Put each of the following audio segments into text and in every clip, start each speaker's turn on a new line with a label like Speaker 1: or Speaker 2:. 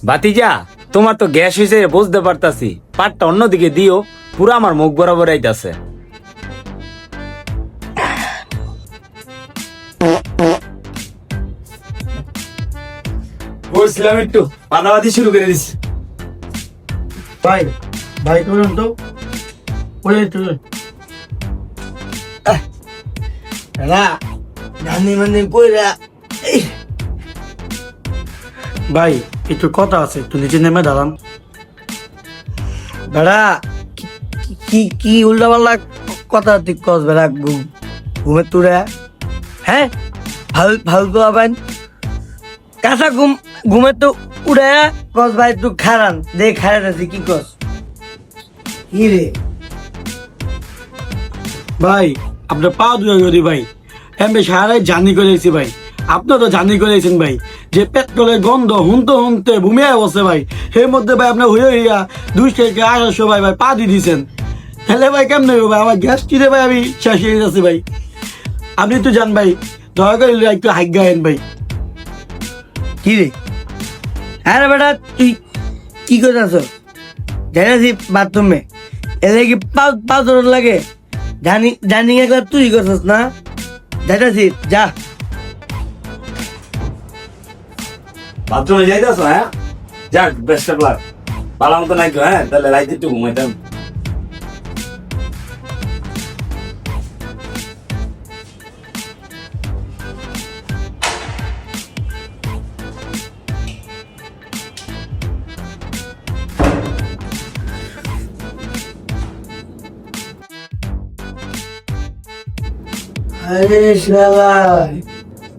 Speaker 1: ভাতিজা, তোমার তো গ্যাস হয়েছে বুঝতে পারতাছি, পাটটা অন্যদিকে দিও, পুরো আমার মুখ বরাবর আইতাছে। বলছিলাম একটু পানাবাদি শুরু করে দিছি।
Speaker 2: ভাই ভাই তুলুন তো ওই তুলুন ভাই একটু কথা আছে, একটু নিচে নেমে দাঁড়ান।
Speaker 3: বেড়া কি কি উল্টা পাল্লা কথা তুই কস বেড়া ঘুমে তুরে হ্যাঁ ফালতু আবেন কাঁচা ঘুমে তো উড়ে কস ভাই তুই খারান দে খারান আছে কি কস কি রে
Speaker 2: ভাই আপনার পা দুয়া করি ভাই, এমনি সারাই জার্নি করেছি ভাই। আপনিও তো জার্নি করেছেন ভাই, যে পেট্রোলের গন্ধ হুনতে হুনতে ভূমিয়ায় বসে ভাই। এর মধ্যে ভাই আপনার হইয়া হইয়া 200 ভাই ভাই পা দিয়ে দিয়েছেন। তাহলে ভাই কেমন হবে ভাই, আমার গ্যাস চিরে ভাই আমি শেষ হয়ে যাচ্ছি ভাই। আপনি তো জান ভাই, দয়া করে একটু হাইক গায়েন ভাই।
Speaker 3: কি রে আরে বেটা তুই কি করতেছ জানি বাথরুমে এলে কি পাও লাগে জানি একবার তুই করছিস না যাইতাছি যা
Speaker 1: বাথরুমে যাইতাছ? হ্যাঁ যাক, বেস্ট অফ লাক। ভালো মতো নাই তো? হ্যাঁ তাহলে রাইতে একটু ঘুমাইতাম।
Speaker 3: আরে শালা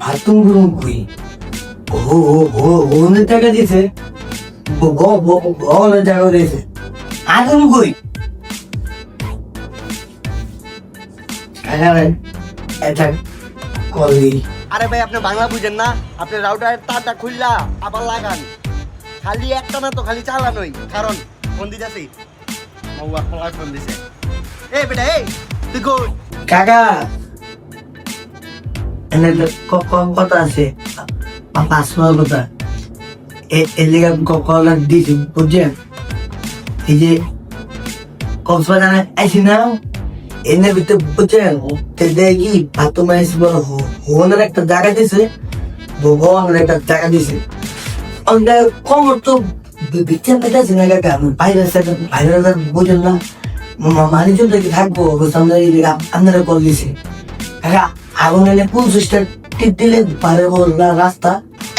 Speaker 3: বাথরুম রুম কই ওনে টাকা দিছে ওনে টাকা দিছে আদম কই আরে এটা কলি
Speaker 4: আরে ভাই আপনি বাংলা বুঝেন না, আপনি রাউটারের তারটা খুললা আবার লাগান। খালি একটা না তো, খালি চালানোই। কারণ ফোন দিতেছি, মৌয়া ফলার ফোন দিছে। এই বেটা এই তুই কই?
Speaker 3: কাকা এনে কথা আছে পাঁচমার কথা এদিকে কলা দিয়েছি বুঝছেন। এই যে কক্সবাজার আইসি না এনে ভিতরে বুঝছেন দেখি বাথরুমে আইসি বড় হোনের একটা জায়গা দিছে, ভগবানের একটা জায়গা দিছে। কমর তো বিচ্ছেন পেটাছে না কাকা, বাইরে বুঝেন না মানুষজন থেকে থাকবো আপনারা কল দিছে কাকা। আগুন এনে 50টা টিপ দিলে পারে না রাস্তা।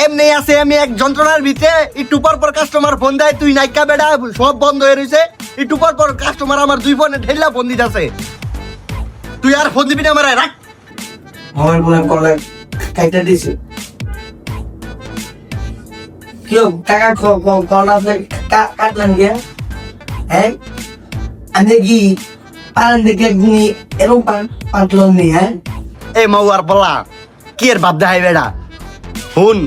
Speaker 4: এমনি আছে, আমি এক যন্ত্রণার ভিতরে একটু পর পর কাস্টমার ফোন দেয়, তুই নাইকা বেটা সব বন্ধ হয়ে রয়েছে। একটু পর পর কাস্টমার আমার 2 ফোনে ঢেলা ফোন দিতেছে। তুই আর ফোন দিবি না আমার, রাখ।
Speaker 3: আমার মনে কলা কাইটা দিছে কেউ টাকা কল আপনি কাটলেন কে? হ্যাঁ আমি কি পারেন দেখে গুনি এরকম পাটল নি? হ্যাঁ
Speaker 4: এই মৌয়ার পলা কি এর ভাব দেখাই বেড়া? হুন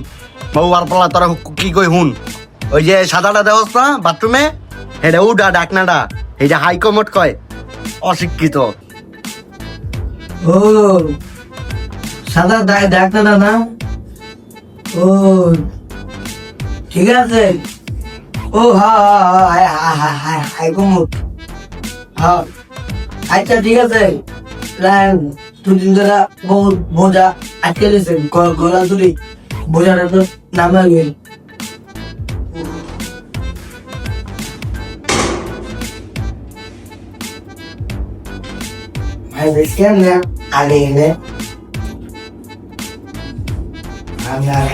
Speaker 4: মৌয়ার পলা তোরা কি কই হুন, ওই যে সাদাটা দেওস না বাথরুমে, এটা উডা ডাকনাডা, এই যে হাইকমোড কয় অশিক্ষিত।
Speaker 3: ও সাদা ডাক্তার না? ও ঠিক আছে। ও হাই কমুট হ্যাঁ আচ্ছা ঠিক আছে। 2 দিন ধরে বোঝা আটকে দিয়েছে গলা তুলি, বোঝাটা তো নাম লাগবে। ভাই দেখছেন না আগে এনে আমি আর